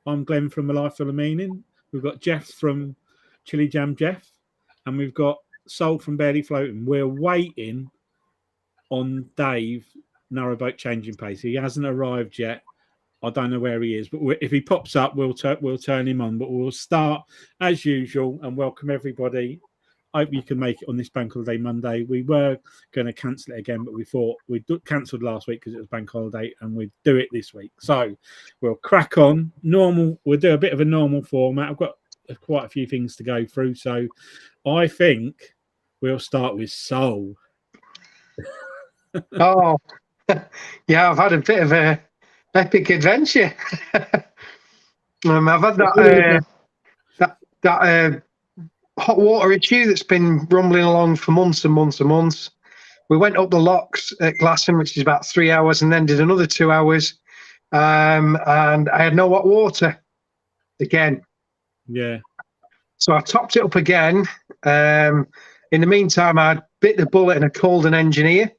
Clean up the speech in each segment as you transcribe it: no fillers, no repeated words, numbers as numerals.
I'm Glenn from A Life Full of Meaning. We've got Jeff from Chilli Jam Jeff, and we've got Saul from Barely Floating. We're waiting on Dave, Narrowboat Changing Pace. He hasn't arrived yet. I don't know where he is, but if he pops up, we'll turn him on. But we'll start as usual and welcome everybody. I hope you can make it on this Bank Holiday Monday. We were going to cancel it again, but we thought we cancelled last week because it was Bank Holiday, and we'd do it this week. So we'll crack on. We'll do a bit of a normal format. I've got quite a few things to go through, so I think we'll start with Saul. Oh, yeah, I've had a bit of a epic adventure. I've had that hot water issue that's been rumbling along for months and months and months. We went up the locks at Glasson, which is about 3 hours, and then did another 2 hours. And I had no hot water again. Yeah. So I topped it up again. In the meantime, I bit the bullet and I called an engineer.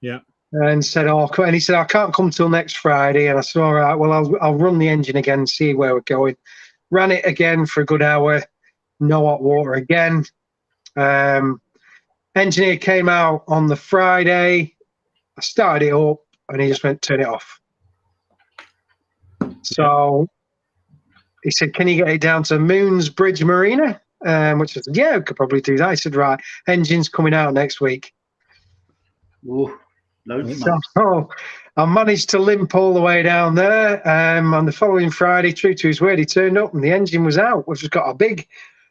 Yeah. And said, and he said, I can't come till next Friday. And I said, all right, well, I'll run the engine again, see where we're going. Ran it again for a good hour. No hot water again. Engineer came out on the Friday. I started it up and he just went, turn it off. So he said, can you get it down to Moon's Bridge Marina? Which I said, yeah, we could probably do that. He said, right, engine's coming out next week. Ooh. So I managed to limp all the way down there. On the following Friday, true to his word, he turned up and the engine was out, which has got a big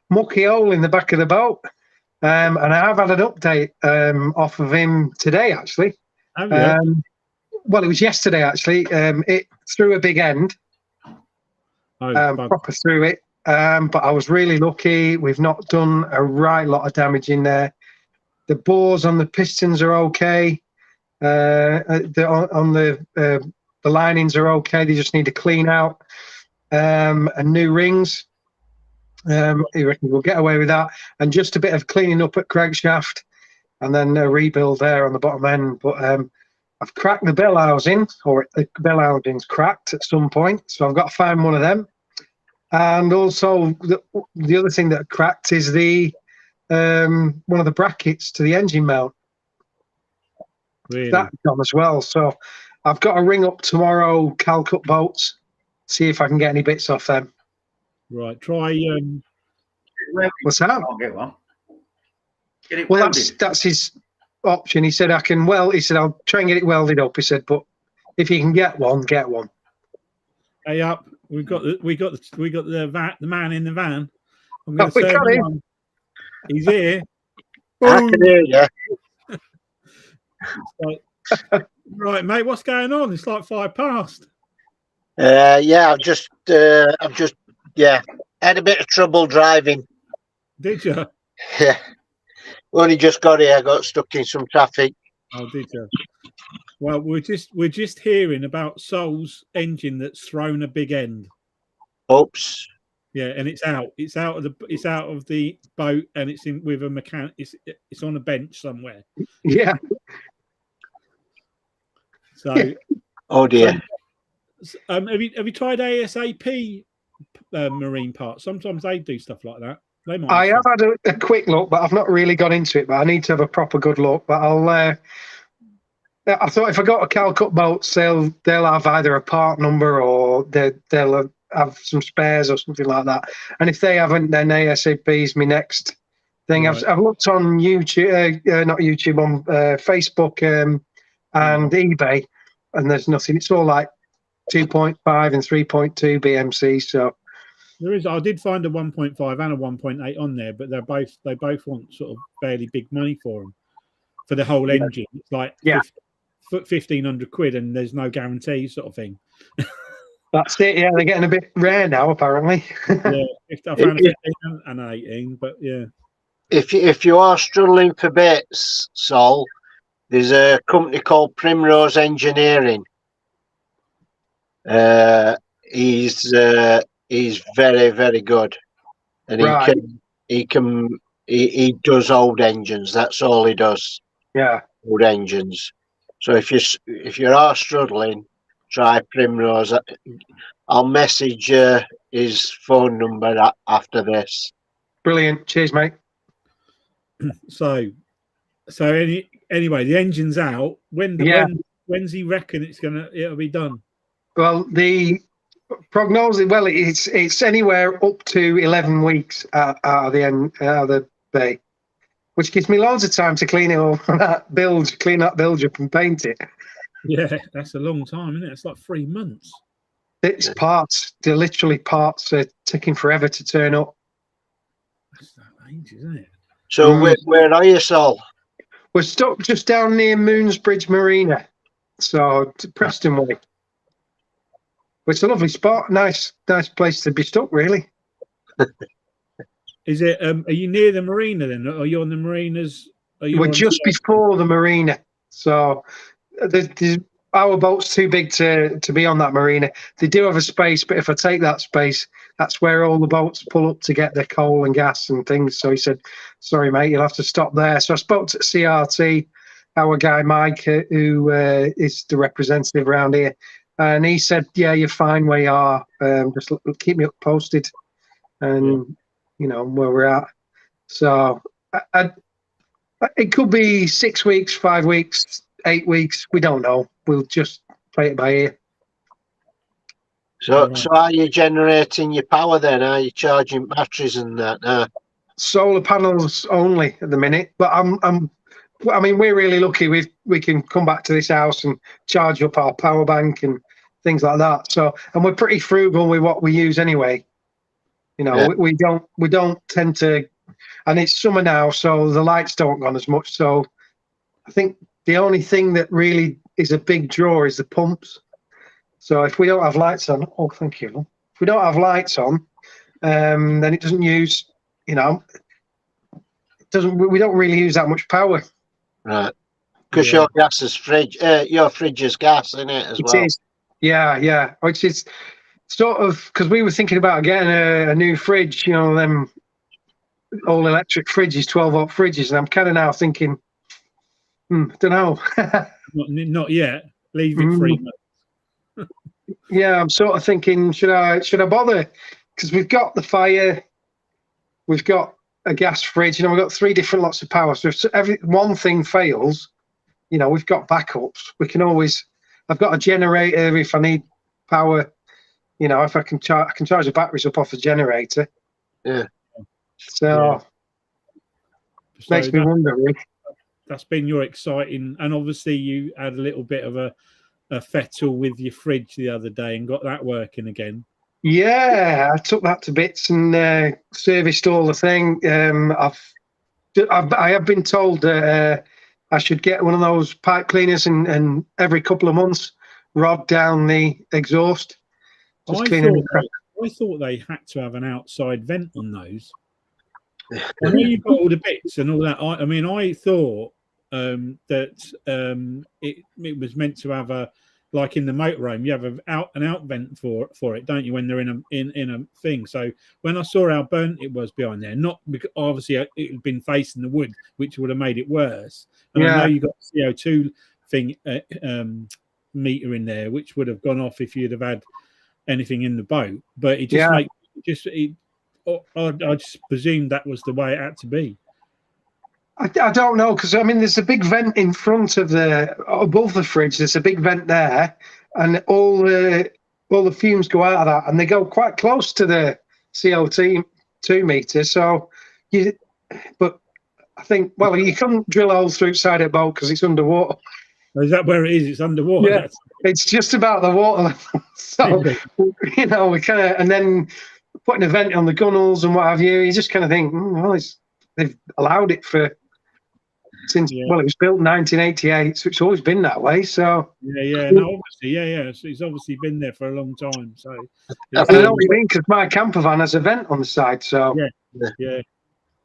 mucky hole in the back of the boat. And I have had an update off of him today, actually. Oh, yeah. Well, it was yesterday, actually. It threw a big end, proper through it. But I was really lucky. We've not done a right lot of damage in there. The bores on the pistons are okay. The linings are okay. They just need to clean out and new rings. He reckons we'll get away with that, and just a bit of cleaning up at crankshaft, and then a rebuild there on the bottom end. But I've cracked the bell housing, or the bell housing's cracked at some point, so I've got to find one of them. And also the other thing that cracked is the one of the brackets to the engine mount. Really? That's gone as well. So I've got to ring up tomorrow, Calcut Boats, see if I can get any bits off them. Right. Try. What's that? I'll get one. Get it well, welded. that's his option. He said I can weld. He said I'll try and get it welded up. He said, but if you can get one, get one. Hey up! We got the man in the van. I'm Oh, we got him. on. He's here. I can hear you. Right, mate. What's going on? It's like 5 past. Yeah, I've just had a bit of trouble driving. Did you? Yeah, only just got here. I got stuck in some traffic. Oh, did you? Well, we're just hearing about Saul's engine that's thrown a big end. Oops. Yeah, and it's out. It's out of the boat, and it's in with a mechanic. It's on a bench somewhere. Yeah. So. Oh dear. Have you tried ASAP marine parts? Sometimes they do stuff like that. I have had a quick look, but I've not really got into it. But I need to have a proper good look. But I thought if I got a Calcut Boats, they'll have either a part number or they'll have some spares or something like that. And if they haven't, then ASAP is my next thing. Right. I've looked on YouTube, not YouTube, on Facebook and eBay, and there's nothing. It's all like 2.5 and 3.2 BMC. So there is. I did find a 1.5 and a 1.8 on there, but they both want sort of fairly big money for them for the whole engine. It's like 1,500 quid, and there's no guarantee, sort of thing. That's it. Yeah, they're getting a bit rare now, apparently. Yeah, I found 15 and 18, but yeah. If you are struggling for bits, Saul, there's a company called Primrose Engineering. He's very, very good, and he does old engines. That's all he does. Yeah, old engines. So if you are struggling, try Primrose. I'll message his phone number after this. Brilliant. Cheers, mate. So anyway, the engine's out. When's he reckon it'll be done? Well, the prognosis, well, it's anywhere up to 11 weeks out of the bay, which gives me loads of time to clean it all, clean that bilge up and paint it. Yeah, that's a long time, isn't it? It's like 3 months. It's parts. They're literally parts are taking forever to turn up. That's ages, isn't it? So where are you, Saul? We're stuck just down near Moonsbridge Marina, so to Preston way. It's a lovely spot, nice place to be stuck, really. Is it? Are you near the marina then? Are you on the marinas? We're just before the marina, so our boat's too big to be on that marina. They do have a space, but if I take that space, that's where all the boats pull up to get their coal and gas and things. So he said, "Sorry, mate, you'll have to stop there." So I spoke to CRT, our guy Mike, who is the representative around here. And he said, "Yeah, you're fine where you are. Just keep me up posted, and you know where we're at." So it could be 6 weeks, 5 weeks, 8 weeks. We don't know. We'll just play it by ear. So are you generating your power then? Are you charging batteries and that? Solar panels only at the minute, but I mean, we're really lucky. We can come back to this house and charge up our power bank and things like that. So, and we're pretty frugal with what we use anyway. You know, we don't tend to, and it's summer now, so the lights don't go on as much. So, I think the only thing that really is a big draw is the pumps. So, if we don't have lights on, oh, thank you. If we don't have lights on, then it doesn't use. You know, we don't really use that much power. Right. Because your gas is your fridge is gas in it as well. It is. Yeah. Which is sort of because we were thinking about getting a new fridge, you know, them all electric fridges, 12-volt fridges, and I'm kind of now thinking, don't know. not yet. Leave it 3 months. Yeah, I'm sort of thinking, should I bother? Because we've got the fire, we've got a gas fridge, you know, we've got 3 different lots of power. So if one thing fails, you know, we've got backups. We can always. I've got a generator if I need power. You know, if I can charge the batteries up off the generator. Yeah. So makes me wonder. Really. That's been your exciting, and obviously you had a little bit of a fettle with your fridge the other day and got that working again. Yeah, I took that to bits and serviced all the thing. I have been told that I should get one of those pipe cleaners and every couple of months rod down the exhaust. I thought they had to have an outside vent on those. I know you've got all the bits and all that. I mean, I thought that it was meant to have a, like in the motorhome, you have an out vent for it, don't you? When they're in a thing. So when I saw how burnt it was behind there, not because obviously it had been facing the wood, which would have made it worse. And I know you got a CO2 thing meter in there, which would have gone off if you'd have had anything in the boat. But it just I just presumed that was the way it had to be. I don't know, because I mean, there's a big vent in front of above the fridge. There's a big vent there, and all the fumes go out of that, and they go quite close to the CO2 meter. So, but I think, well, you couldn't drill holes through side of the boat because it's underwater. Is that where it is? It's underwater. Yeah, it's just about the water level. So, you know, we kind of, and then putting a vent on the gunnels and what have you. You just kind of think, well, they've allowed it for. Since well, it was built in 1988, so it's always been that way. So no, obviously, it's obviously been there for a long time. So I know what you mean, because my camper van has a vent on the side. So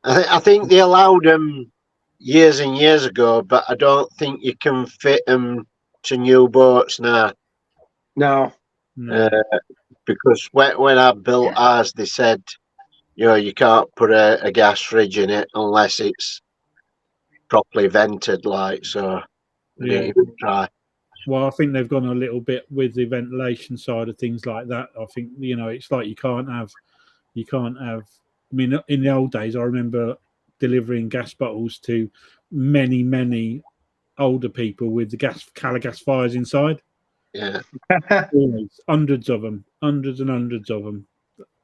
I think they allowed them years and years ago, but I don't think you can fit them to new boats now. No. Because when I built ours, they said, you know, you can't put a gas fridge in it unless it's properly vented, like, so didn't even try. Well, I think they've gone a little bit with the ventilation side of things like that. I think it's like you can't have. I mean, in the old days, I remember delivering gas bottles to many older people with the gas fires inside. Yeah. Always, hundreds and hundreds of them.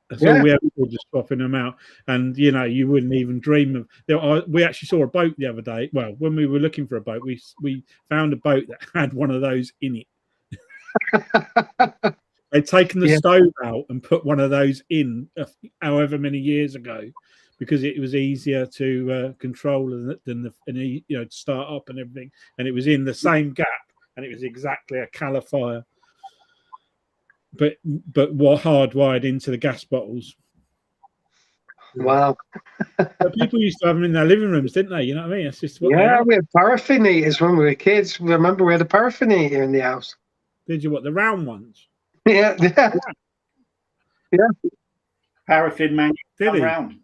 That's Yeah. all we ever did, just swapping them out. And you wouldn't even dream of. We actually saw a boat the other day. Well, when we were looking for a boat, we found a boat that had one of those in it. They'd taken the stove out and put one of those in, however many years ago, because it was easier to control than to start up and everything. And it was in the same gap, and it was exactly a califier. But what hardwired into the gas bottles. Wow. But people used to have them in their living rooms, didn't they? You know what I mean? It's just we had paraffin heaters when we were kids. Remember, we had a paraffin heater in the house. Did you? What, the round ones? Yeah. Paraffin man. Did he? Around.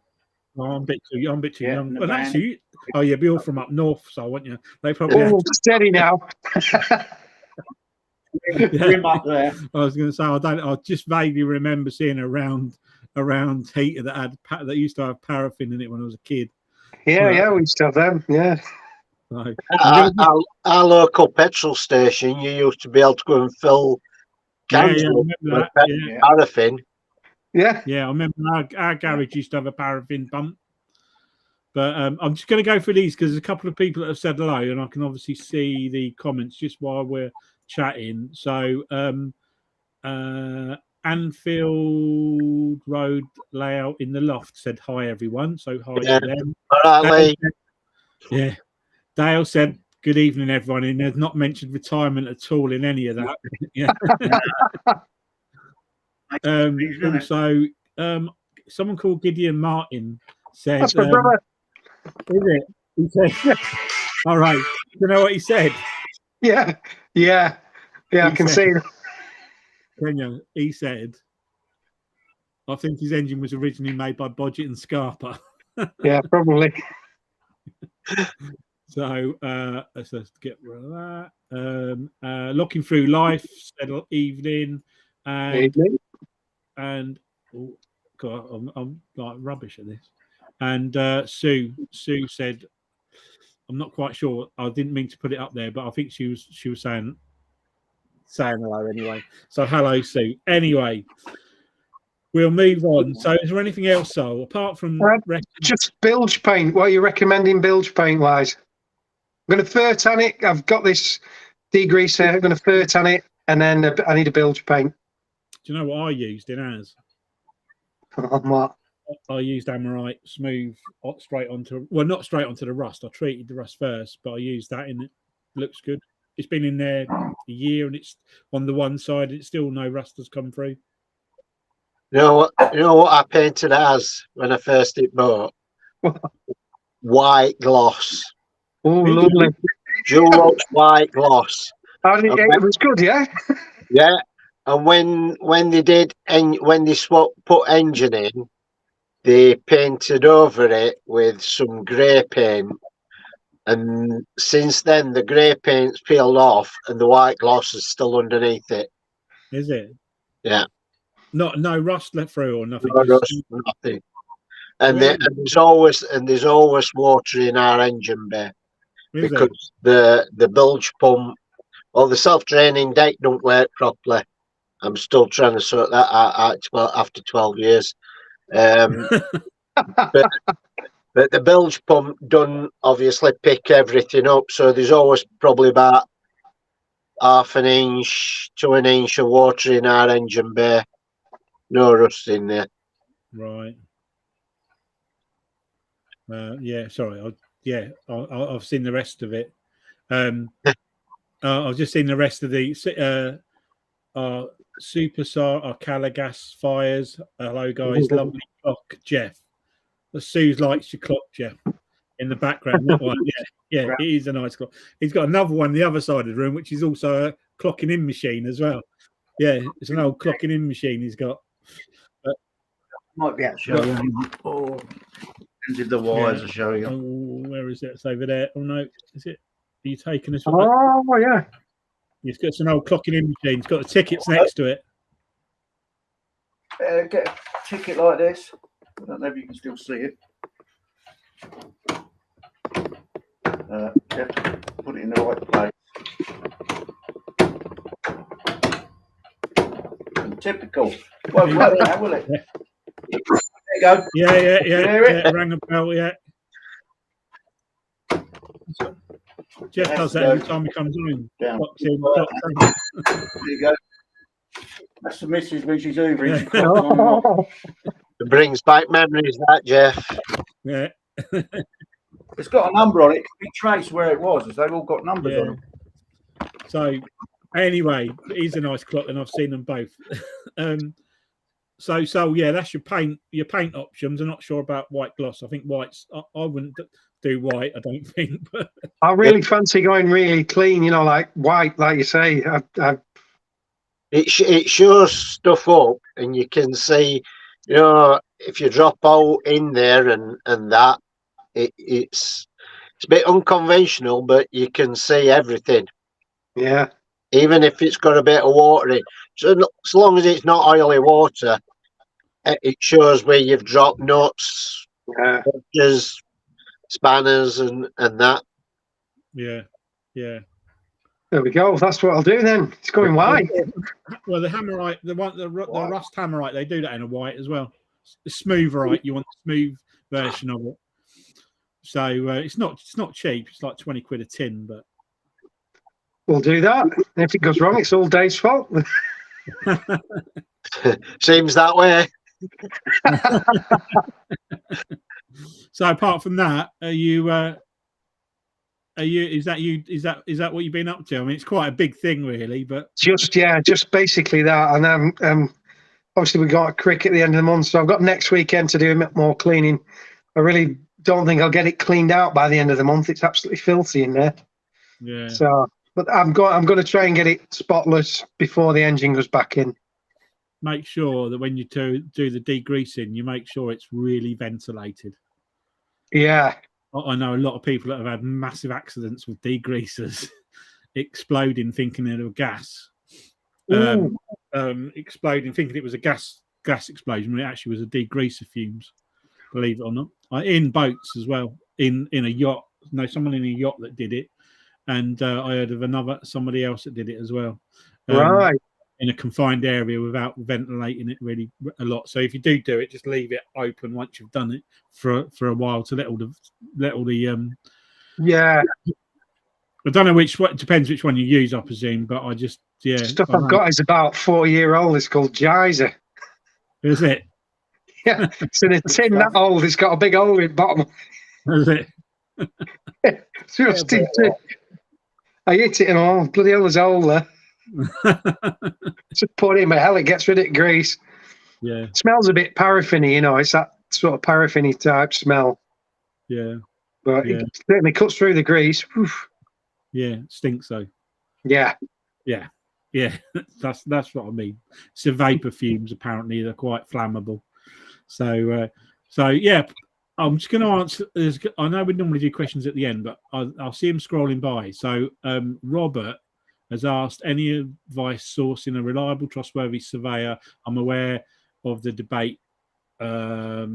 Oh, I'm a bit too young. Well, actually, you'll be all from up north, so won't you? They probably. Steady now. Grim up there. I was going to say I just vaguely remember seeing a round heater that used to have paraffin in it when I was a kid. Yeah, we used to have them. Yeah. So, Our local petrol station, you used to be able to go and fill cans with paraffin. Yeah. Yeah, I remember our garage used to have a paraffin pump. But I'm just going to go through these because there's a couple of people that have said hello, and I can obviously see the comments just while we're chatting. So Anfield Road layout in the loft said hi everyone. So hi to them. Dale said good evening everyone, and has not mentioned retirement at all in any of that. Also, someone called Gideon Martin said, "That's my brother." Is it? He said, "All right." You know what he said? Yeah. I can see it. He said, "I think his engine was originally made by Bodgett and Scarpa." Yeah, probably. So let's just get rid of that. Looking through life said evening, and oh god, I'm like rubbish at this. And Sue said, I'm not quite sure. I didn't mean to put it up there, but I think she was saying hello anyway. So hello, Sue. Anyway, we'll move on. So is there anything else, Saul, apart from just bilge paint? What are you recommending bilge paint wise? I'm going to fur tan it. I've got this degreaser. I'm going to fur tan it, and then I need a bilge paint. Do you know what I used in ours? What? I used Amorite smooth straight onto, well, not straight onto the rust. I treated the rust first, but I used that in it. Looks good. It's been in there a year, and it's on the one side. It's still no rust has come through. You know what I painted as when I first hit boat? White gloss. Oh, lovely. Dulux white gloss. It was good, yeah. Yeah, and when they did, and when they put engine in, they painted over it with some grey paint, and since then the grey paint's peeled off and the white gloss is still underneath it. Is it? Yeah. No rust left through or nothing. No rust, nothing. And there's always water in our engine bay because the bilge pump or the self-draining deck don't work properly. I'm still trying to sort that out after 12 years. But the bilge pump doesn't obviously pick everything up, so there's always probably about half an inch to an inch of water in our engine bay. No rust in there. Right. Yeah. Sorry. I've seen the rest of it. I've just seen the rest of the Superstar, our Calagas fires. Hello, guys. Lovely clock, Jeff. Sue's likes your clock, Jeff, in the background. That one. Yeah, it is a nice clock. He's got another one the other side of the room, which is also a clocking in machine as well. Yeah, it's an old clocking in machine he's got. Might be actually. Oh, did the wires are showing up. Oh, where is it? It's over there. Oh no, is it? Are you taking us? Oh yeah. It's got some old clocking in machine. It's got the tickets next to it. Get a ticket like this. I don't know if you can still see it. Jeff, put it in the right place. Typical. Won't work now, will it? There you go. Yeah. Rang a bell, yeah. Jeff does that every time he comes on. Down. In, There you go. That's the missus when she's hoovering. She It brings back memories, that, Jeff. Yeah. It's got a number on it. It can be traced where it was, as they've all got numbers on them. So, anyway, it is a nice clock, and I've seen them both. So yeah, that's your paint options. I'm not sure about white gloss. I think white's. I wouldn't do white. I don't think. But I really fancy going really clean. You know, like white, like you say. It shows stuff up, and you can see, you know, if you drop out in there and that, it's a bit unconventional, but you can see everything. Yeah. Even if it's got a bit of water in. So as long as it's not oily water, it shows where you've dropped nuts, wedges, spanners, and that. Yeah. There we go. That's what I'll do then. It's going white. Well, the hammerite, the rust hammerite, they do that in a white as well. The smootherite, you want the smooth version of it. So it's not cheap. It's like 20 quid a tin, but we'll do that. And if it goes wrong, it's all Dave's fault. Seems that way. So apart from that, is that what you've been up to? I mean, it's quite a big thing, really. But just basically that. And obviously we got a cricket at the end of the month, so I've got next weekend to do a bit more cleaning. I really don't think I'll get it cleaned out by the end of the month. It's absolutely filthy in there. Yeah. So, but I'm going to try and get it spotless before the engine goes back in. Make sure that when you do the degreasing, you make sure it's really ventilated. Yeah. I know a lot of people that have had massive accidents with degreasers exploding, thinking it was gas. Exploding, thinking it was a gas explosion, when it actually was a degreaser fumes. Believe it or not, in boats as well. In a yacht, someone in a yacht that did it, and I heard of somebody else that did it as well. Right. In a confined area without ventilating it really a lot. So if you do it, just leave it open once you've done it for a while to let all the yeah. I don't know it depends which one you use, I presume, but I just stuff I've got is about 4-year-old. It's called Geyser. Is it? Yeah, it's in a tin that old. It's got a big hole in the bottom. Is it? I hit it and all. Bloody hell, there's a hole there. Just put it in my hell, it gets rid of grease. Yeah. It smells a bit paraffin-y, it's that sort of paraffin-y type smell. Yeah. But it certainly cuts through the grease. Oof. Yeah, stinks though. Yeah. That's what I mean. It's the vapor fumes, apparently they're quite flammable. So yeah, I'm just going to answer. I know we normally do questions at the end, but I'll see him scrolling by. So Robert has asked, any advice sourcing a reliable, trustworthy surveyor? I'm aware of the debate, but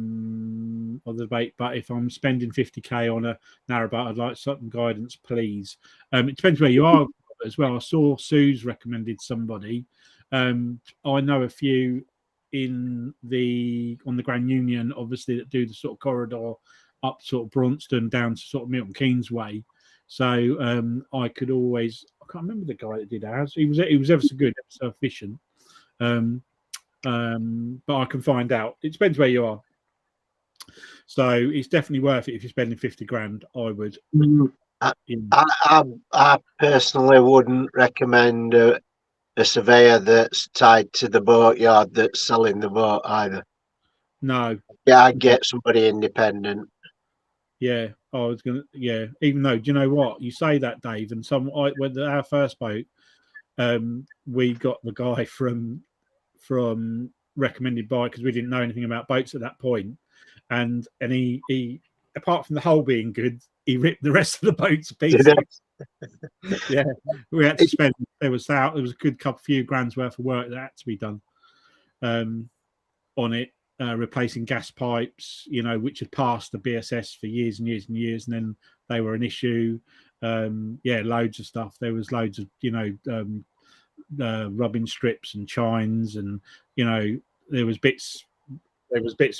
if I'm spending 50k on a narrowboat, I'd like some guidance, please. It depends where you are as well. I saw Sue's recommended somebody. I know a few on the Grand Union, obviously, that do the sort of corridor up sort of Braunston down to sort of Milton Keynes way. So I could always, I can't remember the guy that did ours. He was ever so good, ever so efficient. But I can find out. It depends where you are. So it's definitely worth it if you're spending 50 grand. I would. I personally wouldn't recommend a surveyor that's tied to the boatyard that's selling the boat either. No. Yeah, I'd get somebody independent. Yeah, I was gonna. Yeah, even though, do you know what you say that, Dave? And when our first boat, we got the guy from recommended by, because we didn't know anything about boats at that point, and he apart from the hull being good, he ripped the rest of the boat to pieces. Yeah, we had to spend. There was a good few grand's worth of work that had to be done on it, replacing gas pipes, which had passed the BSS for years and years and years, and then they were an issue. Loads of stuff. There was loads of rubbing strips and chines, and there was bits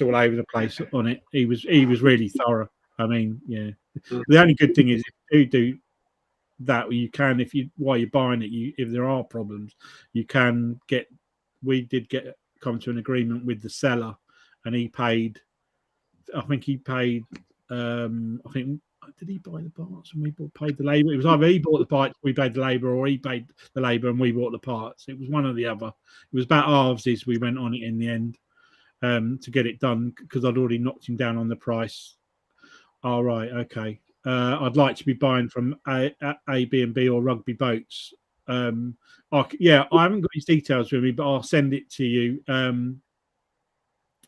all over the place on it. He was really thorough. I mean, yeah. The only good thing is if you do that, you can, while you're buying it, if there are problems, you can get. We did come to an agreement with the seller, and he paid. I think he paid. Did he buy the parts and we paid the labour? It was either he bought the parts, we paid the labour, or he paid the labour and we bought the parts. It was one or the other. It was about halvesies. We went on it in the end to get it done because I'd already knocked him down on the price. All right, okay. I'd like to be buying from A, B, and B or Rugby Boats. I haven't got his details with me, but I'll send it to you.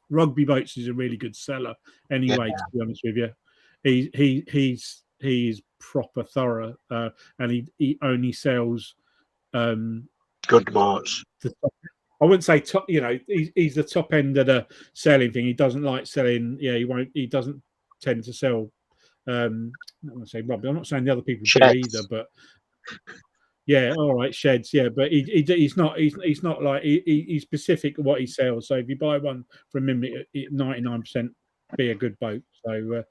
Rugby Boats is a really good seller, anyway. To be honest with you, he's proper thorough, and he only sells good boats. I wouldn't say top. He's the top end of the selling thing. He doesn't like selling. Yeah, he doesn't tend to sell. I'm not going to say rubbish. I'm not saying the other people do either, but yeah, all right, sheds. Yeah, but he's not like he's specific what he sells. So if you buy one from him, 99% be a good boat. So,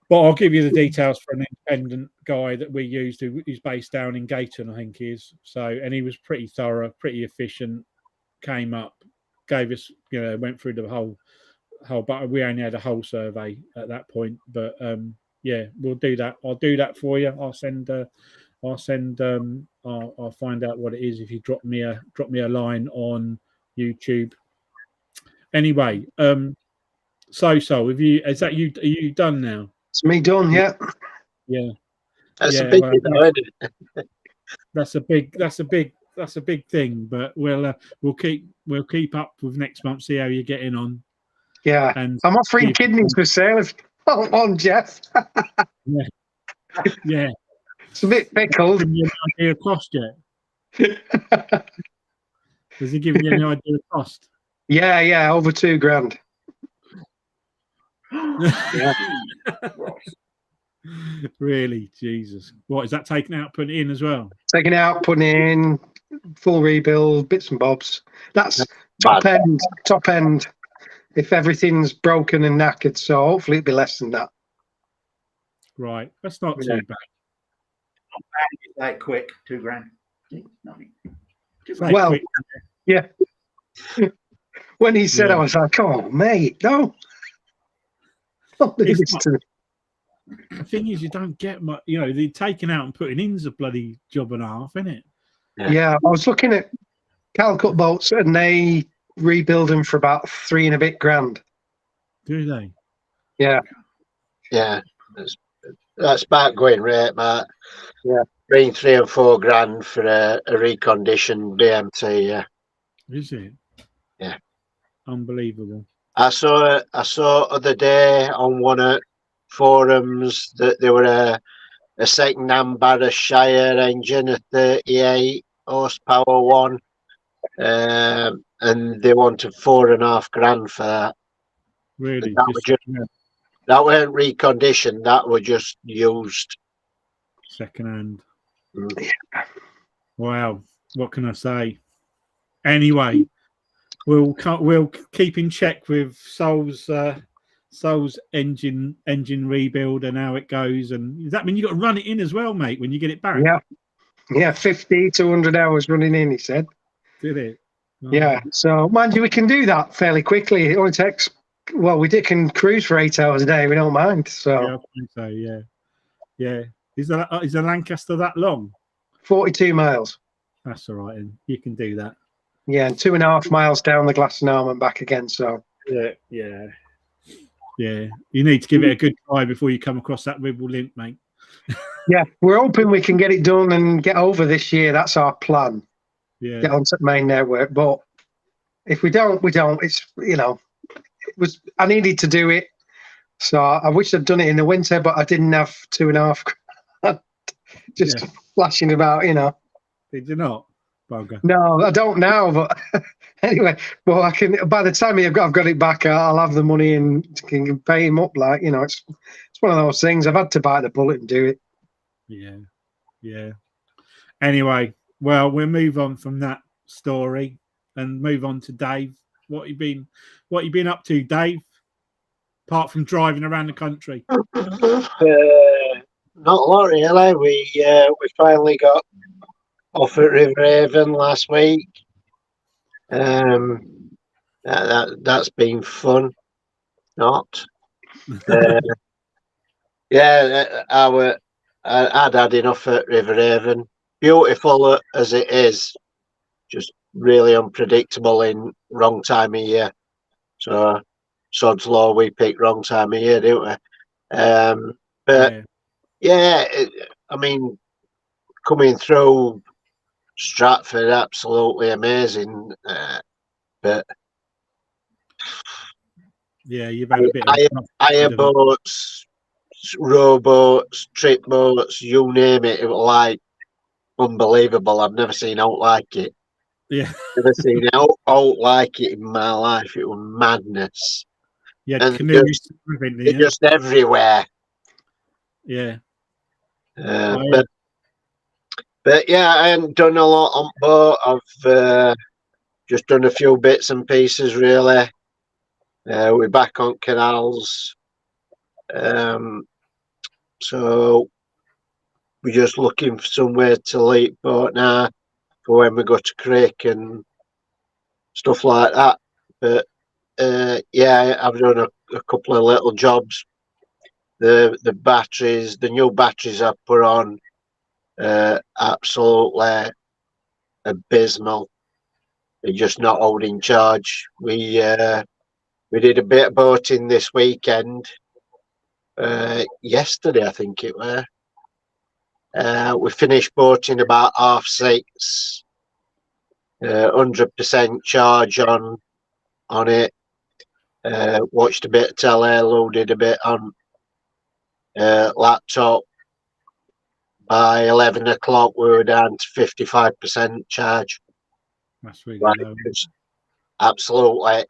but I'll give you the details for an independent guy that we used who's based down in Gayton, I think he is. So, and he was pretty thorough, pretty efficient. Came up, gave us, went through the whole, but we only had a whole survey at that point. But we'll do that. I'll do that for you. I'll find out what it is if you drop me a line on YouTube. Anyway, so have you? Is that you? Are you done now? It's me done. Yeah. Yeah. That's a big. That's a big thing. But we'll keep up with next month. See how you're getting on. Yeah. And I'm offering kidneys for sale on Jeff. Yeah. It's a bit pickled. Give you an idea of cost yet? Has he given you any idea of cost? Yeah, over $2,000. Yeah. Really, Jesus. What is that taken out, putting in as well? Taking out, putting in, full rebuild, bits and bobs. That's top end. If everything's broken and knackered, so hopefully it'll be less than that. Right, that's not too bad. Like quick, $2,000. Well, quick. Yeah. When he said, I was like, "Oh, mate, no." The thing is, you don't get much. The taking out and putting in's a bloody job and a half, isn't it? Yeah, I was looking at Calcut boats, and they rebuild them for about $3 and a bit grand. Do they? Yeah. Yeah. That's back going rate, Matt. Yeah. Bring $3 and $4,000 for a reconditioned BMT. Yeah. Is it? Yeah. Unbelievable. I saw other day on one of forums that there were a second-hand Barra Shire engine, a 38 horsepower one, and they wanted $4,500 for that. Really? That weren't reconditioned. That were just used. Second hand. Wow. What can I say? Anyway, we'll keep in check with Saul's engine rebuild and how it goes. And does that mean you got to run it in as well, mate, when you get it back? Yeah, 50 to 100 hours running in, he said. Did it? Oh. Yeah. So mind you, we can do that fairly quickly. It only takes. Well, we can cruise for 8 hours a day. We don't mind. So yeah, I think so. Yeah. Is the Lancaster that long? 42 miles. That's all right. And you can do that. Yeah, and 2.5 miles down the Glastonarm and back again. So yeah. You need to give it a good try before you come across that Ribble link, mate. Yeah, we're hoping we can get it done and get over this year. That's our plan. Yeah. Get onto the main network. But if we don't, we don't. It's I needed to do it. So I wish I'd done it in the winter, but I didn't have 2.5. Just flashing about, Did you not, bugger? No, I don't now, but anyway. Well, I can. By the time I've got it back, I'll have the money and can pay him up. It's one of those things. I've had to bite the bullet and do it. Yeah. Anyway, well, we'll move on from that story and move on to Dave. What you been up to, Dave? Apart from driving around the country. Not a lot really. We finally got off at Riverhaven last week. That's been fun. Not. I'd had enough at Riverhaven. Beautiful as it is, just really unpredictable in wrong time of year. So sod's law, we picked wrong time of year, didn't we? But I mean, coming through Stratford, absolutely amazing. But you've had a bit of hire boats, rowboats, trip boats, you name it. It was like unbelievable. I've never seen out like it. Yeah, never seen out like it in my life. It was madness. Yeah, canoes, they're just everywhere. Yeah. But yeah, I haven't done a lot on boat. I've just done a few bits and pieces, really. We're back on canals. So we're just looking for somewhere to leap boat now for when we go to creek and stuff like that. But I've done a couple of little jobs. The batteries, the new batteries I put on, absolutely abysmal. They're just not holding charge. We did a bit of boating this weekend. Yesterday, I think it were. We finished boating about 6:30. 100% charge on it. Watched a bit of telly, loaded a bit on laptop. By 11 o'clock, we were down to 55% charge. That's really low. Absolutely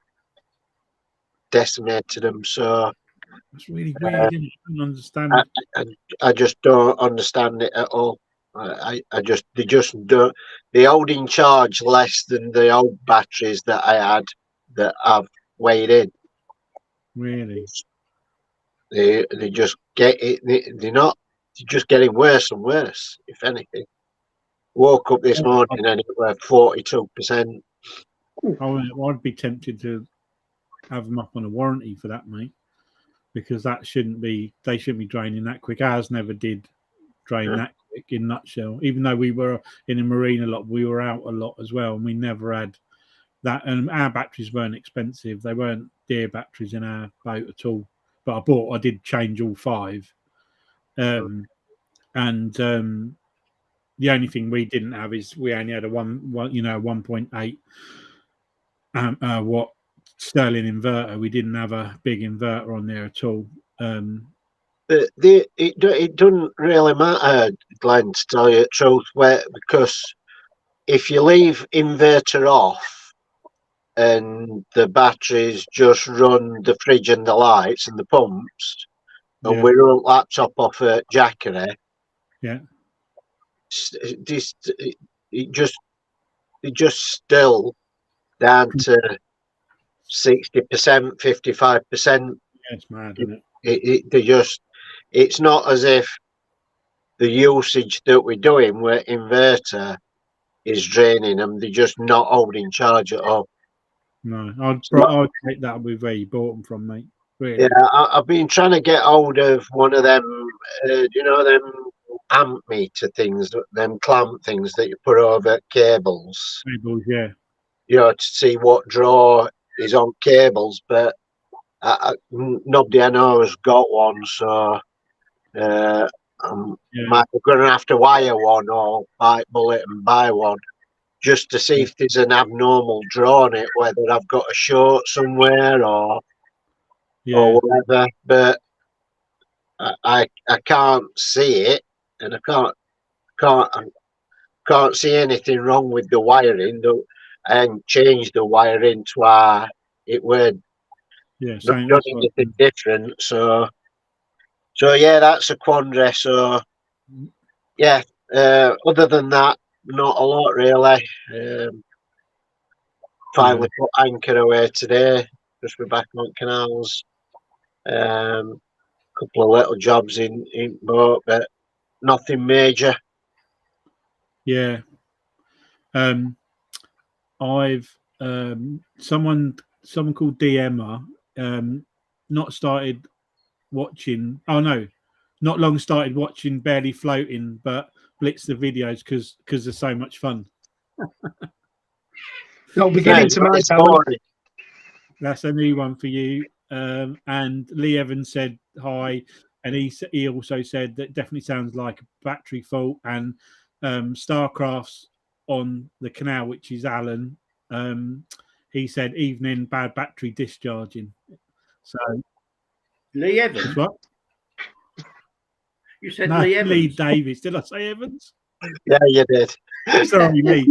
decimated them. So it's really weird. I don't understand. I just don't understand it at all. They just don't. They hold in charge less than the old batteries that I had that I've weighed in. Really? They just get it. They're not. They're just getting worse and worse. If anything, woke up this morning and it was 42%. I'd be tempted to have them up on a warranty for that, mate, because they shouldn't be draining that quick. Ours never did drain that quick, in a nutshell. Even though we were in a marine a lot, we were out a lot as well, and we never had that. And our batteries weren't expensive; they weren't dear batteries in our boat at all. But I did change all 5, and the only thing we didn't have is we only had a 1.8 watt Sterling inverter. We didn't have a big inverter on there at all. But it doesn't really matter, Glenn, to tell you the truth, because if you leave inverter off and the batteries just run the fridge and the lights and the pumps, and we run laptop off at Jackery, it just still down to 60%, 55%. It's mad, isn't it? It's not as if the usage that we're doing with inverter is draining them. They're just not holding charge at all. No, I'd take that with where you bought them from, mate. Really. Yeah, I've been trying to get hold of one of them, them amp meter things, them clamp things that you put over cables. Cables, yeah. To see what draw is on cables, but nobody I know has got one, so I'm going to have to wire one or bite bullet and buy one just to see if there's an abnormal draw on it, whether I've got a short somewhere or or whatever, but I can't see it, and I can't see anything wrong with the wiring. And change the wiring to where it would not same. done anything different. So yeah, that's a quandary. So yeah, other than that, not a lot really. Finally put anchor away today. Just we're back on canals. Couple of little jobs in boat, but nothing major. Yeah. I've someone called DMer not started watching. Oh no, not long started watching Barely Floating, but blitzed the videos because they're so much fun. No, beginning to my salary. That's a new one for you. And Lee Evans said hi, and he also said that definitely sounds like a battery fault. And Starcraft's on the canal, which is Alan. He said evening, bad battery discharging. So Lee Evans. What? You said Lee Evans. Lee Davis. Did I say Evans? Yeah, you did. Sorry, Lee.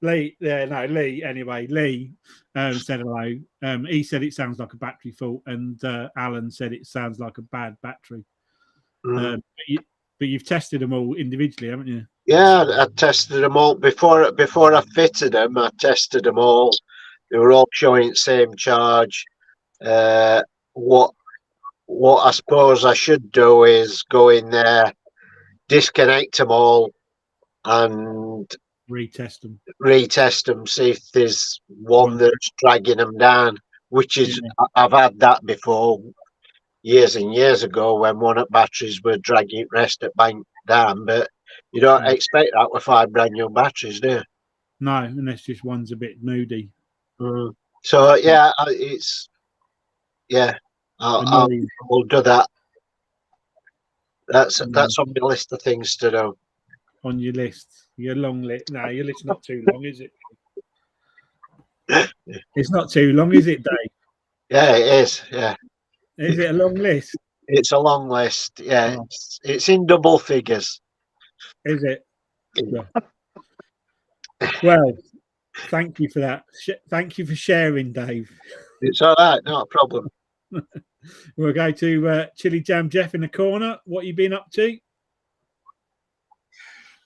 Lee. Yeah, no, Lee. Anyway, Lee said hello. He said it sounds like a battery fault, and Alan said it sounds like a bad battery. But you've tested them all individually, haven't you? Yeah, I tested them all before I fitted them. I tested them all. They were all showing the same charge. What I suppose I should do is go in there, disconnect them all, and retest them, see if there's one that's dragging them down, which is I've had that before years and years ago when one of the batteries were dragging rest at bank down, but you don't expect that with 5 brand new batteries, do you? No, unless just one's a bit moody. So yeah, I'll do that. That's on my list of things to do. On your list, your long list. No, your list's not too long, is it? It's not too long, is it, Dave? Yeah, it is. Yeah. Is it a long list? It's a long list. Yeah, it's in double figures. Is it? Yeah. Well, thank you for that. Thank you for sharing, Dave. It's all right, not a problem. We'll go to Chilli Jam Jeff in the corner. What you been up to?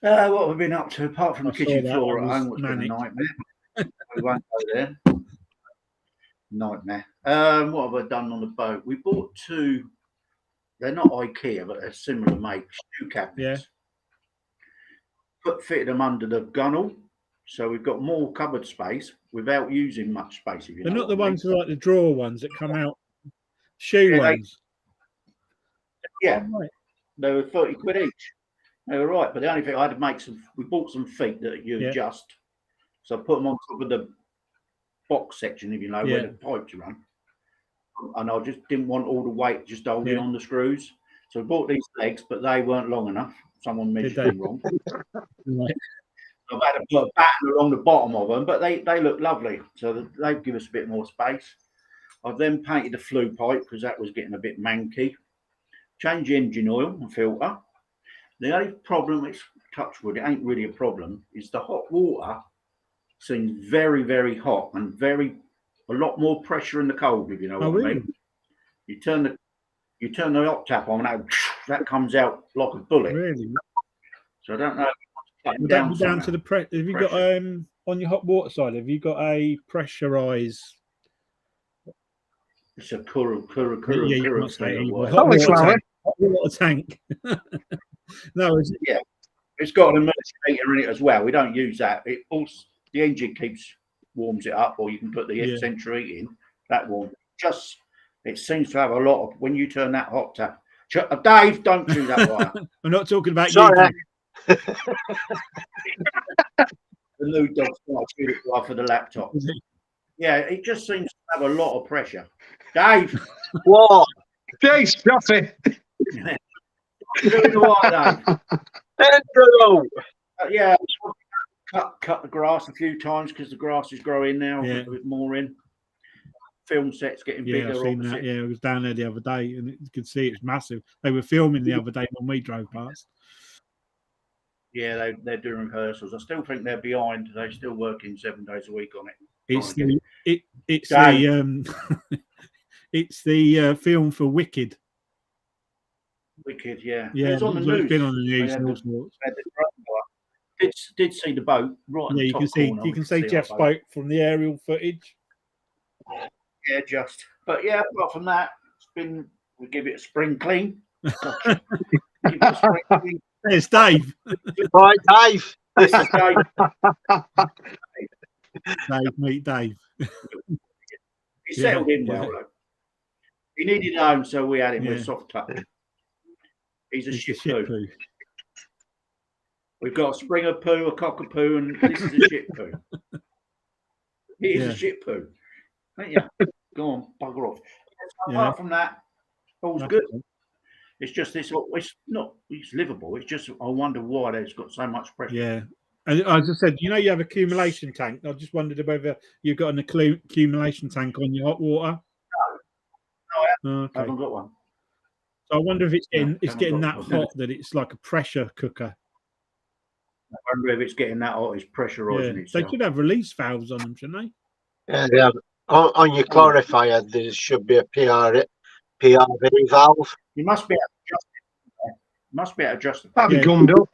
What have we been up to apart from the kitchen floor at home? What's been a nightmare. We won't go there. Nightmare. What have I done on the boat? We bought 2. They're not IKEA, but they're similar make shoe cabinets. Yeah. Fitted them under the gunnel, so we've got more cupboard space without using much space. If you they're know not the what ones like the drawer ones that come out. Shoe ones. Yeah, they were 30 quid each. They were right, but the only thing I had to make we bought some feet that you adjust. So I put them on top of the box section, if you know, where the pipes run. And I just didn't want all the weight just holding on the screws. So I bought these legs, but they weren't long enough. Someone measured them wrong. I've had to put a batten along the bottom of them, but they look lovely. So they give us a bit more space. I've then painted the flue pipe because that was getting a bit manky. Change engine oil and filter. The only problem, it's touchwood, it ain't really a problem, is the hot water seems very, very hot and a lot more pressure in the cold, if you know what I mean. You turn the hot tap on and that comes out like a bullet. Really? So I don't know. Would that be down to the pressure? Have you got on your hot water side? Have you got a pressurized? It's a hot water tank. No, is it? Yeah, it's got an emergency meter in it as well. We don't use that. It also the engine warms it up, or you can put the central heat in. That warm. It seems to have a lot of when you turn that hot tap. Dave, don't do that wire. I'm not talking about you. The new dog's for the laptop. Yeah, it just seems to have a lot of pressure. Dave, what? Dave, stop it. Doing the wire, Dave. Yeah, cut the grass a few times because the grass is growing now. A bit more in. film set's getting bigger. I've seen that. Yeah, I was down there the other day, and you could see it's massive. They were filming the other day when we drove past. Yeah, they're doing rehearsals. I still think they're behind. They're still working 7 days a week on it. It's the film for Wicked. Wicked, yeah. Yeah, it's on the news. It's been on the news. Did see the boat right on the top corner. You can see Jeff's boat from the aerial footage. Yeah, but yeah, apart from that, we give it a spring clean. There's Dave. Right, Dave. This is Dave. Dave, meet Dave. He settled in well, though. He needed a home, so we had him with soft touch. He's a shit poo. We've got a springer poo, a cockapoo, and this is a shit poo. He is a shit poo. Yeah. Go on, bugger off. Apart from that, all's good. It's just it's livable. It's just I wonder why there's got so much pressure. Yeah. And as I said, you have accumulation tank. I just wondered whether you've got an accumulation tank on your hot water. No, I haven't got one. So I wonder if it's getting that hot that it's like a pressure cooker. I wonder if it's getting that hot, it's pressurising itself. They should have release valves on them, shouldn't they? Yeah, they have. On your clarifier, there should be a PRV valve. You must be able to adjust it. Must be able to adjust it. That'd be gummed up.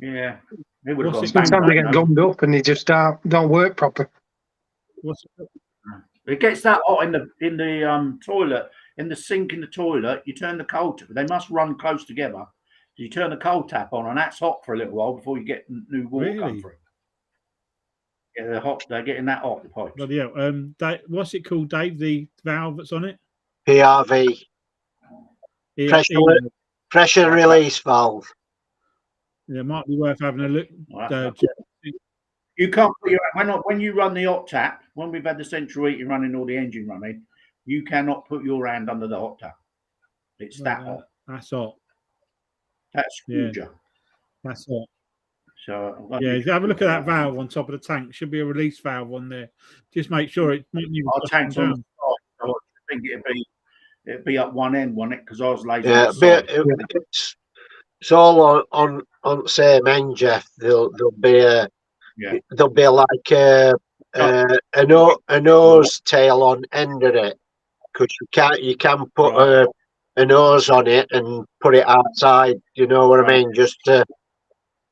Yeah. Sometimes they get gummed up and they just don't work proper. It gets that hot in the toilet, in the sink in the toilet. You turn the cold tap. They must run close together. You turn the cold tap on, and that's hot for a little while before you get new water come through. Yeah, they're hot. They're getting that hot. The pipes. But yeah, what's it called, Dave? The valve that's on it? PRV. Pressure release valve. Yeah, it might be worth having a look. You can't put when you run the hot tap. When we've had the central heating running or the engine running, you cannot put your hand under the hot tap. It's that hot. That's hot. That's huge. That's hot. So have a look at that valve on top of the tank. Should be a release valve on there. Just make sure it's not even. Our tank's on the side, so I think it'd be up one end, wouldn't it? Because I was lazy. Yeah, it's all on the same end, Jeff. There'll be like a nose tail on end of it, because you can put a nose on it and put it outside. You know what I mean? Just to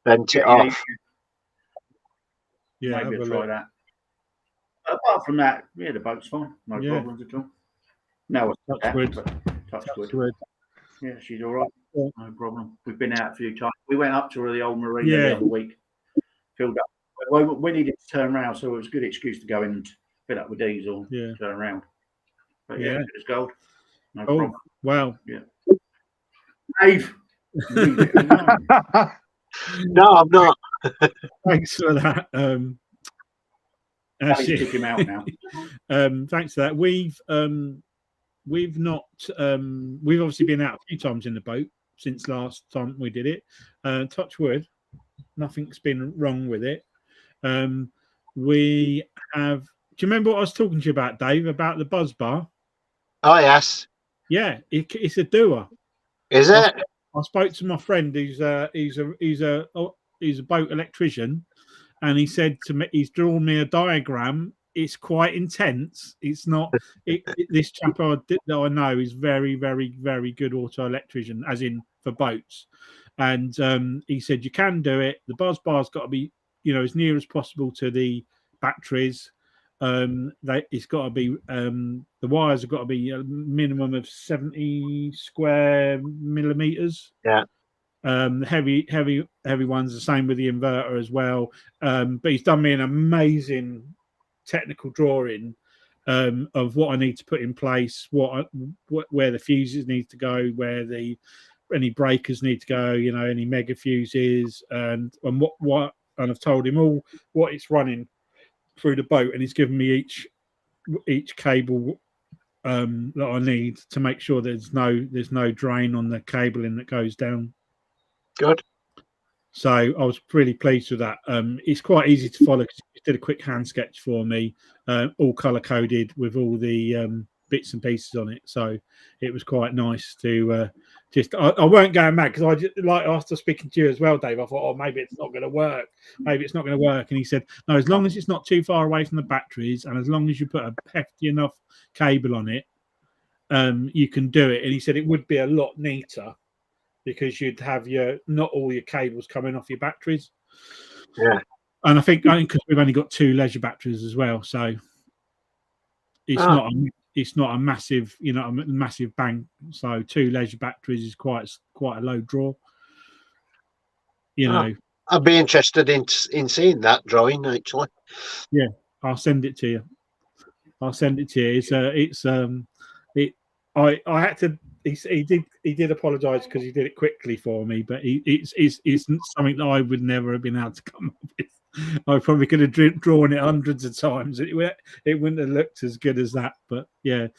vent it off. Yeah, maybe I'll try that. Apart from that, the boat's fine. No problems at all. No, touch wood. Yeah, she's all right. No problem. We've been out a few times. We went up to the old marina the other week. Filled up. We needed to turn around, so it was a good excuse to go in and fill up with diesel. Turn around. But it's gold. No problem. Wow. Yeah. Dave. No, I'm not. Thanks for that. Kick him out now. Thanks for that. We've obviously been out a few times in the boat since last time we did it. Touch wood, nothing's been wrong with it. We have. Do you remember what I was talking to you about, Dave? About the buzz bar? Oh yes. Yeah, it's a doer. Is it? I spoke to my friend who's a boat electrician, and he said to me, he's drawn me a diagram. It's quite intense. It's not. This chap that I know is very, very, very good auto electrician, as in for boats. And he said you can do it. The buzz bar's got to be, as near as possible to the batteries. It's got to be. The wires have got to be a minimum of 70 square millimeters. Yeah. Heavy ones. The same with the inverter as well. But he's done me an amazing technical drawing of what I need to put in place, where the fuses need to go, where any breakers need to go, any mega fuses, and what and I've told him all what it's running through the boat, and he's given me each cable that I need to make sure there's no drain on the cabling that goes down. Good. So I was really pleased with that. It's quite easy to follow because you did a quick hand sketch for me, all color coded with all the bits and pieces on it. So it was quite nice to I weren't going mad because I just, like after speaking to you as well, Dave, I thought, oh, maybe it's not going to work. Maybe it's not going to work. And he said, no, as long as it's not too far away from the batteries and as long as you put a hefty enough cable on it, you can do it. And he said it would be a lot neater because you'd have not all your cables coming off your batteries. Yeah. And I think because we've only got 2 leisure batteries as well, so it's not a massive, a massive bang. So 2 leisure batteries is quite a low draw. I'd be interested in seeing that drawing actually. Yeah, I'll send it to you. I had to. He did apologise because he did it quickly for me, but it's something that I would never have been able to come up with. I probably could have drawn it hundreds of times. It wouldn't have looked as good as that, but yeah,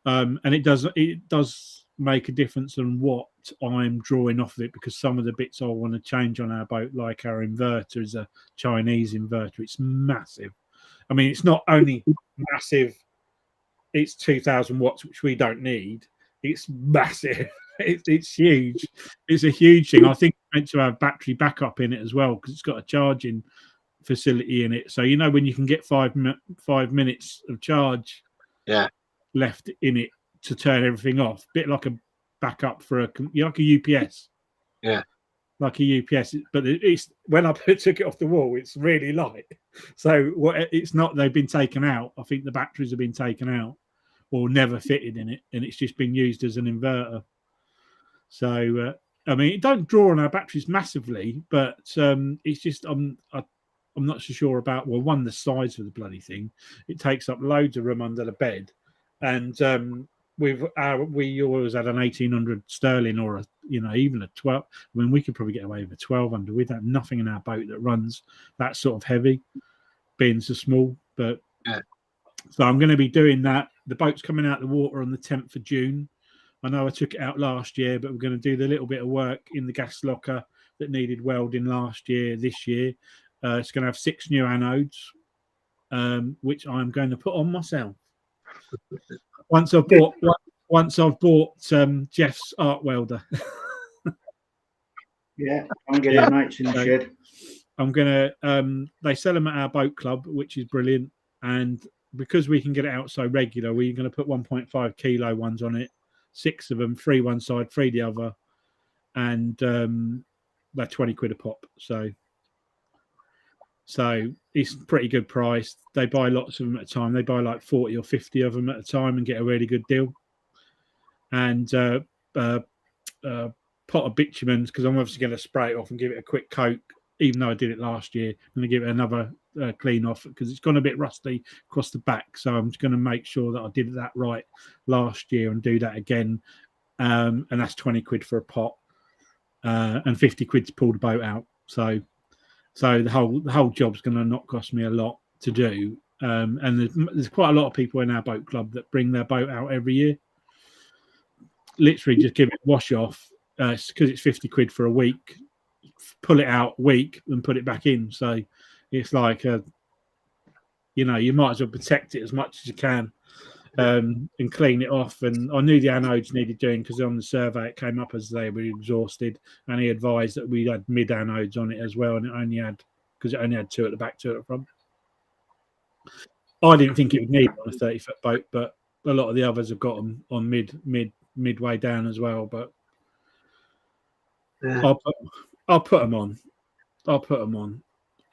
and it does make a difference on what I'm drawing off of it because some of the bits I want to change on our boat, like our inverter, is a Chinese inverter. It's massive. I mean, it's not only massive. It's 2,000 watts, which we don't need. It's massive. It's huge. It's a huge thing. I think it's meant to have battery backup in it as well because it's got a charging facility in it. So when you can get 5 minutes of charge, left in it to turn everything off, bit like a backup for like a UPS. Yeah. Like a UPS, but it's when I took it off the wall, it's really light. So it's not they've been taken out. I think the batteries have been taken out or never fitted in it, and it's just been used as an inverter. So I mean, it don't draw on our batteries massively, but it's just I'm not so sure about the size of the bloody thing. It takes up loads of room under the bed, and we always had an 1800 sterling or even a 12. I mean, we could probably get away with a 1200. We'd have nothing in our boat that runs that sort of heavy, being so small. But so I'm going to be doing that. The boat's coming out of the water on the 10th of June. I know I took it out last year, but we're going to do the little bit of work in the gas locker that needed welding last year. This year, it's going to have 6 new anodes, which I'm going to put on myself. Once I've bought Jeff's arc welder. Yeah, I'm getting your mates in the shed. I'm gonna. They sell them at our boat club, which is brilliant. And because we can get it out so regular, we're going to put 1.5 kilo ones on it. 6 of them, 3 one side, 3 the other, and they're 20 quid a pop. So it's a pretty good price. They buy lots of them at a time. They buy like 40 or 50 of them at a time and get a really good deal. And pot of bitumen, because I'm obviously going to spray it off and give it a quick coat, even though I did it last year. I'm going to give it another clean off because it's gone a bit rusty across the back. So I'm just going to make sure that I did that right last year and do that again. And that's 20 quid for a pot and 50 quid to pull the boat out. So the whole job's going to not cost me a lot to do. And there's quite a lot of people in our boat club that bring their boat out every year. Literally just give it a wash off because it's 50 quid for a week. Pull it out a week and put it back in. So it's like, you might as well protect it as much as you can and clean it off. And I knew the anodes needed doing because on the survey it came up as they were exhausted, and he advised that we had mid anodes on it as well, and it only had 2 at the back, 2 at the front. I didn't think it would need on a 30-foot boat, but a lot of the others have got them on midway down as well. But yeah. I'll put them on.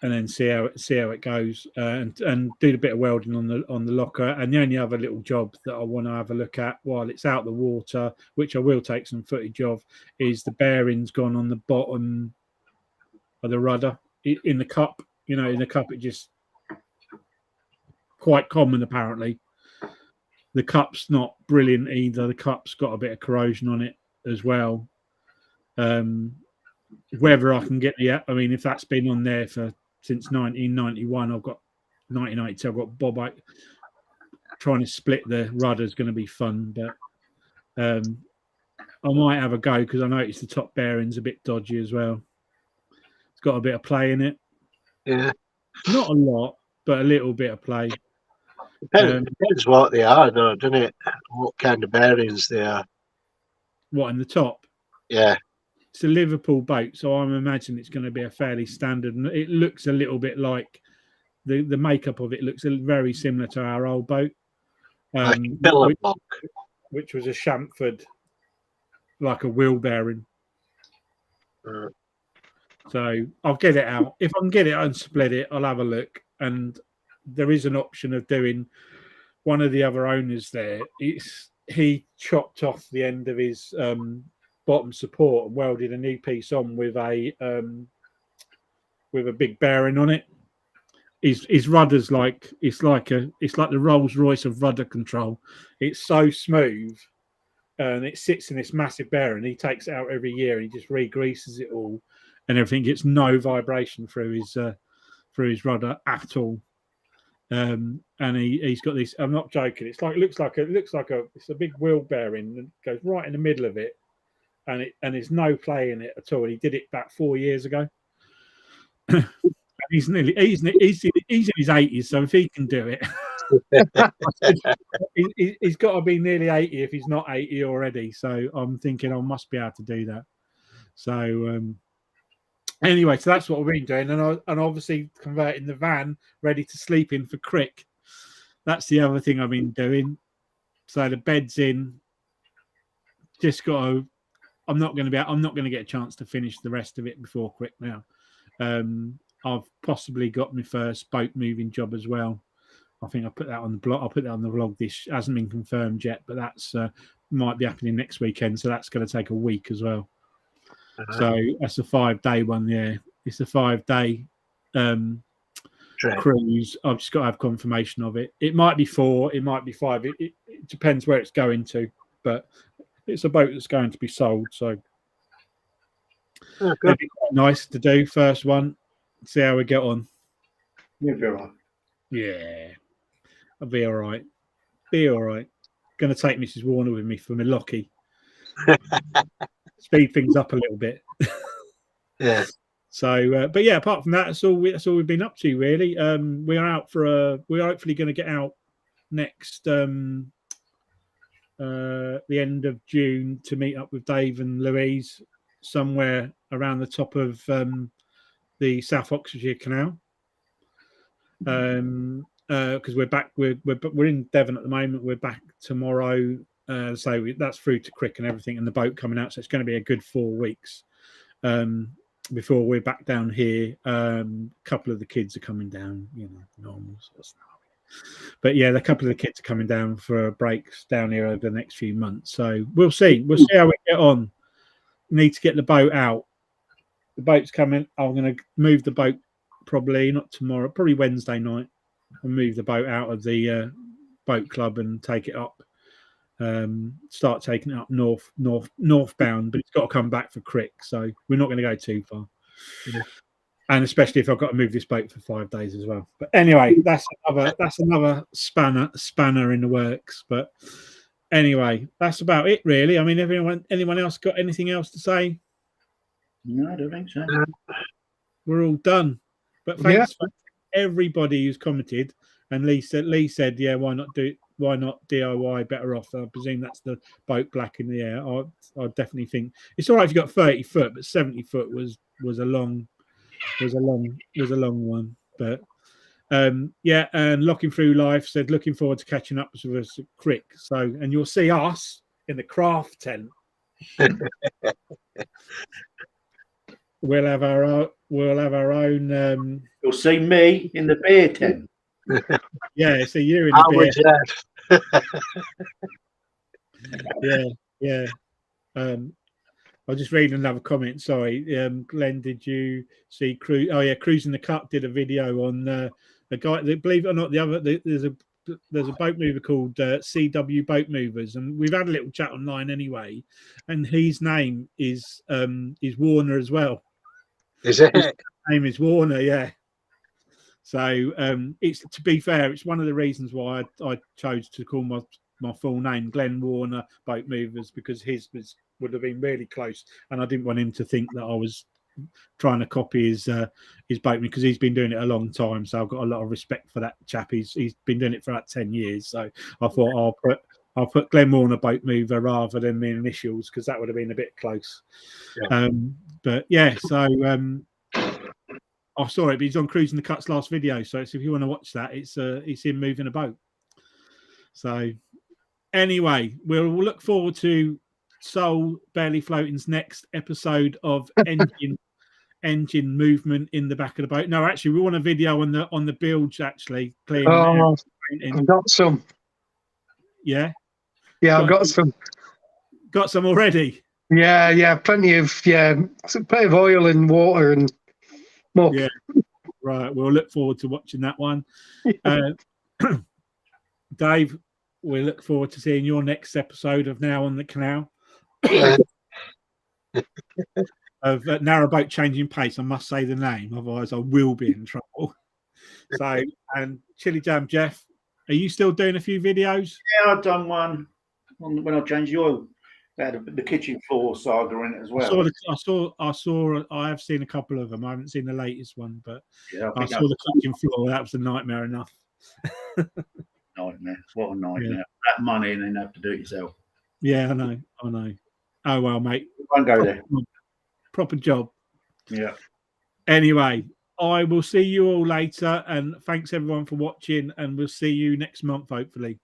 And then see how it goes, and do a bit of welding on the locker. And the only other little job that I want to have a look at while it's out the water, which I will take some footage of, is the bearings gone on the bottom of the rudder in the cup. In the cup, it just quite common apparently. The cup's not brilliant either. The cup's got a bit of corrosion on it as well. Whether I can get if that's been on there since 1991, I've got 1992. I've got Bob out trying to split the rudder is going to be fun, but I might have a go because I noticed the top bearing's a bit dodgy as well. got a bit of play in it. Yeah. Not a lot, but a little bit of play. Depends what they are, though, doesn't it? What kind of bearings they are. What, in the top? Yeah. It's a Liverpool boat, so I'm imagining it's going to be a fairly standard. And it looks a little bit like the makeup of it looks very similar to our old boat, which was a chamfered, like a wheel bearing. So I'll get it out. If I can get it and split it, I'll have a look. And there is an option of doing one of the other owners there. He chopped off the end of his bottom support and welded a new piece on with a big bearing on it. His rudder's like it's like the Rolls Royce of rudder control. It's so smooth, and it sits in this massive bearing. He takes it out every year and he just re-greases it all, and everything gets no vibration through his rudder at all. And he's got this. I'm not joking. It's a big wheel bearing that goes right in the middle of it, and there's no play in it at all. And he did it about 4 years ago. He's in his 80s, so if he can do it, he's got to be nearly 80 if he's not 80 already. So I'm thinking I must be able to do that. So anyway, so that's what we've been doing, and obviously converting the van ready to sleep in for Crick. That's the other thing I've been doing. So the bed's in. Just got to. I'm not going to get a chance to finish the rest of it before Crick now. I've possibly got my first boat moving job as well. I think I put that on the blog. I'll put that on the vlog. This hasn't been confirmed yet, but that's might be happening next weekend. So that's going to take a week as well. So that's a 5-day one. Yeah, it's a 5-day cruise. I've just got to have confirmation of it. It might be 4, it might be 5. It depends where it's going to, but it's a boat that's going to be sold. So it'd be quite nice to do first one. See how we get on. You'll be all right. Yeah, I'll be all right. Be all right. Going to take Mrs. Warner with me for my Lockie. Speed things up a little bit. Yeah. So, but yeah, apart from that, that's all we've been up to really. We're out for we're hopefully going to get out next the end of June to meet up with Dave and Louise somewhere around the top of the South Oxfordshire Canal. Because we're back, we're in Devon at the moment. We're back tomorrow. So that's through to Crick and everything, and the boat coming out. So it's going to be a good 4 weeks before we're back down here. A couple of the kids are coming down, normal sort of stuff. But yeah, a couple of the kids are coming down for breaks down here over the next few months. So we'll see. We'll see how we get on. Need to get the boat out. The boat's coming. I'm going to move the boat probably not tomorrow, probably Wednesday night. I'll move the boat out of the boat club and take it up. Start taking it up northbound, but it's got to come back for Crick, so we're not going to go too far. Yeah. And especially if I've got to move this boat for 5 days as well. But anyway, that's another spanner in the works. But anyway, that's about it really. I mean, anyone else got anything else to say? No, I don't think so. We're all done. But thanks for everybody who's commented. And Lee said, yeah, why not DIY better off? I presume that's the boat black in the air. I definitely think it's all right if you got 30 foot, but 70 foot was a long one. But yeah, and Locking Through Life said looking forward to catching up with us at Crick. So, and you'll see us in the craft tent. We'll have our own. You'll see me in the beer tent. Yeah, so you're in the beer. Yeah. I was just reading another comment. Sorry, Glenn, did you see Cruise? Oh yeah, Cruising the Cup did a video on a guy. Believe it or not, there's a boat mover called CW Boat Movers, and we've had a little chat online anyway. And his name is Warner as well. Is it? His name is Warner, yeah. So it's, to be fair, it's one of the reasons why I chose to call my full name Glenn Warner Boat Movers, because his would have been really close, and I didn't want him to think that I was trying to copy his boatman, because he's been doing it a long time. So I've got a lot of respect for that chap. He's been doing it for about 10 years. So I thought I'll put Glenmore on a boat mover rather than the initials, because that would have been a bit close. Yeah. But yeah, so I saw it, but he's on Cruising the Cuts last video. So if you want to watch that, it's him moving a boat. So anyway, we'll look forward to Saul Barely Floating's next episode of engine movement in the back of the boat. No, actually, we want a video on the bilge, actually cleaning. Oh, I've got some. Yeah, I've got some. Got some already. Yeah, plenty of oil and water and muck. Yeah, right. We'll look forward to watching that one. Dave, we look forward to seeing your next episode of Now on the Canal. Of Narrowboat Changing Pace. I must say the name, otherwise I will be in trouble. So, and Chilli Jam Jeff, are you still doing a few videos? Yeah, I've done one when I changed the oil. They had the kitchen floor saga in it as well. I have seen a couple of them. I haven't seen the latest one, but yeah, I saw the kitchen floor. That was a nightmare enough. Nightmare. What a nightmare. Yeah. That money and then have to do it yourself. Yeah, I know. Oh well, mate. Won't go there. Proper job. Yeah. Anyway, I will see you all later, and thanks everyone for watching, and we'll see you next month, hopefully.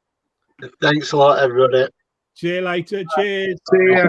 Thanks a lot, everybody. See you later. Cheers. See ya.